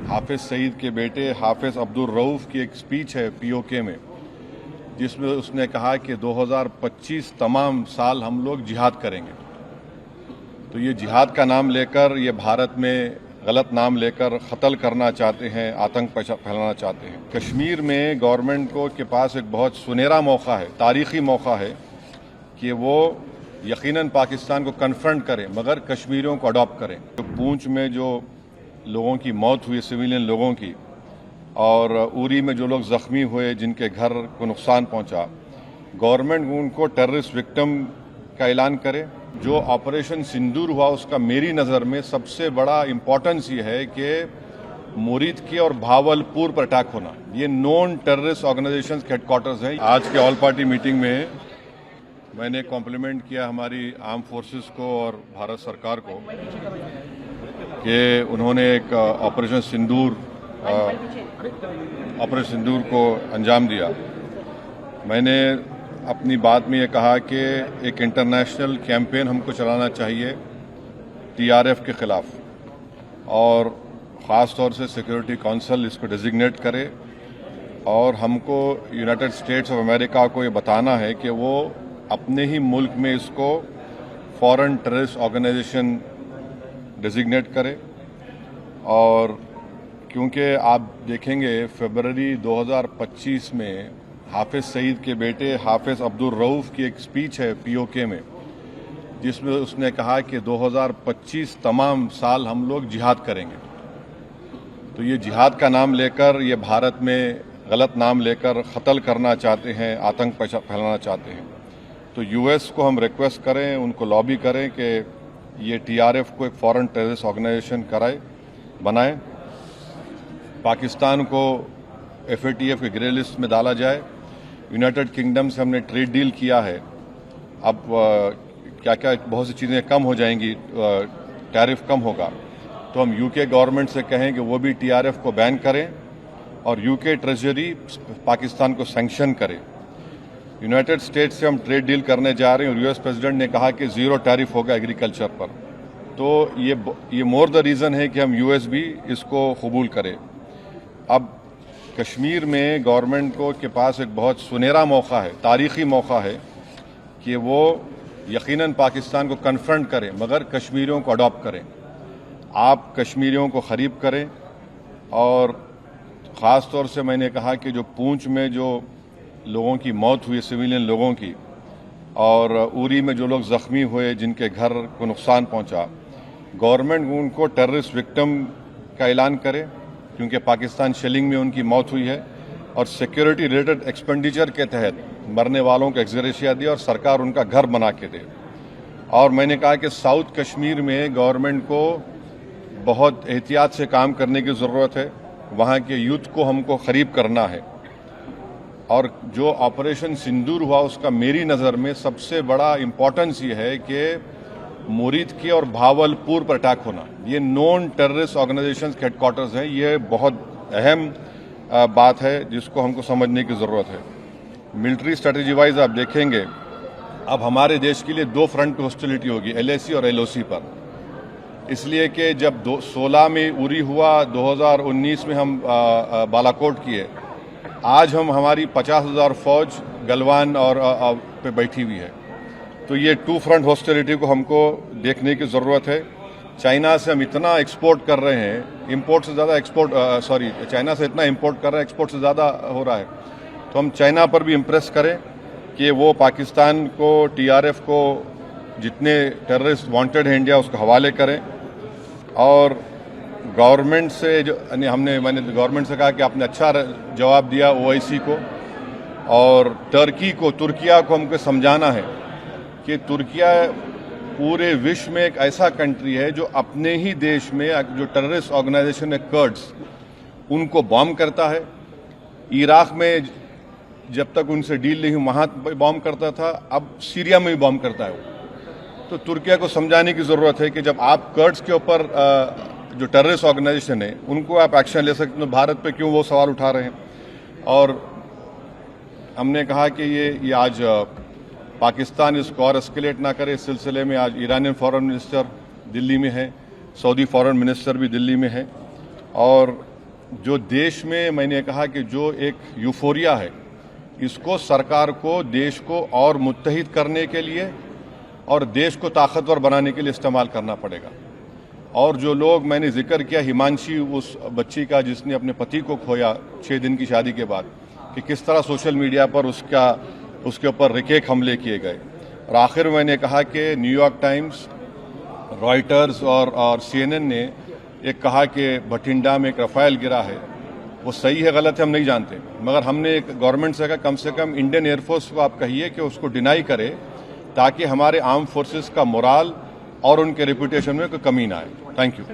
हाफिज सईद के बेटे हाफिज अब्दुल रऊफ की एक स्पीच है पीओके में, जिसमें उसने कहा कि 2025 तमाम साल हम लोग जिहाद करेंगे। तो ये जिहाद का नाम लेकर, ये भारत में गलत नाम लेकर कत्ल करना चाहते हैं, आतंक फैलाना चाहते हैं। कश्मीर में गवर्नमेंट को के पास एक बहुत सुनहरा मौका है, तारीखी मौका है कि वो यकीनन पाकिस्तान को कन्फ्रंट करें, मगर कश्मीरियों को अडॉप्ट करें। तो पूंछ में जो लोगों की मौत हुई, सिविलियन लोगों की, और उरी में जो लोग जख्मी हुए, जिनके घर को नुकसान पहुंचा, गवर्नमेंट उनको टेररिस्ट विक्टिम का ऐलान करे। जो ऑपरेशन सिंदूर हुआ, उसका मेरी नज़र में सबसे बड़ा इम्पोर्टेंस ये है कि मुरीद की और भावलपुर पर अटैक होना, ये नॉन टेररिस्ट ऑर्गेनाइजेशंस के हेडक्वार्टर्स हैं। आज के ऑल पार्टी मीटिंग में मैंने कॉम्प्लीमेंट किया हमारी आर्म फोर्सेस को और भारत सरकार को कि उन्होंने एक ऑपरेशन सिंदूर को अंजाम दिया। मैंने अपनी बात में ये कहा कि एक इंटरनेशनल कैंपेन हमको चलाना चाहिए टीआरएफ के खिलाफ, और ख़ास तौर से सिक्योरिटी काउंसिल इसको डिजिग्नेट करे, और हमको यूनाइटेड स्टेट्स ऑफ अमेरिका को ये बताना है कि वो अपने ही मुल्क में इसको फॉरेन टेररिस्ट ऑर्गेनाइजेशन डिजिग्नेट करे। और क्योंकि आप देखेंगे फरवरी 2025 में हाफिज सईद के बेटे हाफिज अब्दुल रऊफ की एक स्पीच है पीओके में, जिसमें उसने कहा कि 2025 तमाम साल हम लोग जिहाद करेंगे। तो ये जिहाद का नाम लेकर, ये भारत में गलत नाम लेकर कत्ल करना चाहते हैं, आतंक फैलाना चाहते हैं। तो यूएस को हम रिक्वेस्ट करें, उनको लॉबी करें कि ये टीआरएफ को एक फॉरेन टेररिस्ट ऑर्गेनाइजेशन बनाए, पाकिस्तान को एफएटीएफ के ग्रे लिस्ट में डाला जाए। यूनाइटेड किंगडम से हमने ट्रेड डील किया है, अब क्या क्या बहुत सी चीज़ें कम हो जाएंगी, टैरिफ कम होगा। तो हम यूके गवर्नमेंट से कहें कि वो भी टीआरएफ को बैन करें, और यूके ट्रेजरी पाकिस्तान को सैंक्शन करे। यूनाइटेड स्टेट्स से हम ट्रेड डील करने जा रहे हैं, और यूएस प्रेसिडेंट ने कहा कि ज़ीरो टैरिफ होगा एग्रीकल्चर पर। तो ये मोर द रीज़न है कि हम यूएस भी इसको कबूल करें। अब कश्मीर में गवर्नमेंट को के पास एक बहुत सुनहरा मौका है, तारीखी मौका है कि वो यकीनन पाकिस्तान को कन्फ्रंट करें, मगर कश्मीरियों को अडॉप्ट करें। आप कश्मीरियों को ख़रीब करें, और ख़ास तौर से मैंने कहा कि जो पूंछ में जो लोगों की मौत हुई, सिविलियन लोगों की, और उरी में जो लोग जख्मी हुए, जिनके घर को नुकसान पहुंचा, गवर्नमेंट उनको टेररिस्ट विक्टिम का ऐलान करे, क्योंकि पाकिस्तान शेलिंग में उनकी मौत हुई है, और सिक्योरिटी रिलेटेड एक्सपेंडिचर के तहत मरने वालों को एक्सग्रेशिया दिया, और सरकार उनका घर बना के दे। और मैंने कहा कि साउथ कश्मीर में गवर्नमेंट को बहुत एहतियात से काम करने की ज़रूरत है, वहाँ के यूथ को हमको ख़रीब करना है। और जो ऑपरेशन सिंदूर हुआ, उसका मेरी नज़र में सबसे बड़ा इम्पोर्टेंस ये है कि मुरीद की और भावलपुर पर अटैक होना, ये नॉन टेररिस्ट ऑर्गेनाइजेशंस के हेडक्वार्टर्स हैं। ये बहुत अहम बात है जिसको हमको समझने की ज़रूरत है। मिलिट्री स्ट्रेटजी वाइज आप देखेंगे, अब हमारे देश के लिए दो फ्रंट पे हॉस्टिलिटी होगी, एलएसी और एलओसी पर। इसलिए कि जब 16 में उरी हुआ, 2019 में हम बालाकोट किए, आज हमारी 50,000 फौज गलवान और पे बैठी हुई है। तो ये टू फ्रंट हॉस्टिलिटी को हमको देखने की ज़रूरत है। चाइना से हम इतना एक्सपोर्ट कर रहे हैं, इंपोर्ट से ज़्यादा एक्सपोर्ट, चाइना से इतना इंपोर्ट कर रहे हैं, एक्सपोर्ट से ज़्यादा हो रहा है। तो हम चाइना पर भी इम्प्रेस करें कि वो पाकिस्तान को, टीआरएफ को, जितने टेररिस्ट वांटेड हैं इंडिया, उसको हवाले करें। और गवर्नमेंट से मैंने गवर्नमेंट से कहा कि आपने अच्छा जवाब दिया ओआईसी को, और तुर्किया को हमको समझाना है कि तुर्किया पूरे विश्व में एक ऐसा कंट्री है जो अपने ही देश में जो टेररिस्ट ऑर्गेनाइजेशन है कर्ड्स, उनको बॉम्ब करता है। इराक में जब तक उनसे डील नहीं हुई, वहाँ बॉम्ब करता था, अब सीरिया में भी बॉम्ब करता है। तो तुर्किया को समझाने की ज़रूरत है कि जब आप कर्ड्स के ऊपर जो टेररिस्ट ऑर्गेनाइजेशन है उनको आप एक्शन ले सकते, तो भारत पे क्यों वो सवाल उठा रहे हैं। और हमने कहा कि ये आज पाकिस्तान इसको और एस्केलेट ना करे। इस सिलसिले में आज ईरानियन फॉरेन मिनिस्टर दिल्ली में है, सऊदी फॉरेन मिनिस्टर भी दिल्ली में है, और जो देश में मैंने कहा कि जो एक यूफोरिया है, इसको सरकार को देश को और मुत्तहिद करने के लिए और देश को ताकतवर बनाने के लिए इस्तेमाल करना पड़ेगा। और जो लोग मैंने जिक्र किया हिमांशी, उस बच्ची का जिसने अपने पति को खोया 6 दिन की शादी के बाद, कि किस तरह सोशल मीडिया पर उसके ऊपर रिकेक हमले किए गए। और आखिर में मैंने कहा कि न्यूयॉर्क टाइम्स, रॉयटर्स और CNN ने एक कहा कि बठिंडा में एक रफाल गिरा है। वो सही है गलत है हम नहीं जानते, मगर हमने एक गवर्नमेंट से कहा कम से कम इंडियन एयरफोर्स को आप कहिए कि उसको डिनाई करे, ताकि हमारे आर्म फोर्सेस का मोराल और उनके रेपुटेशन में कोई कमी ना आए। Thank you.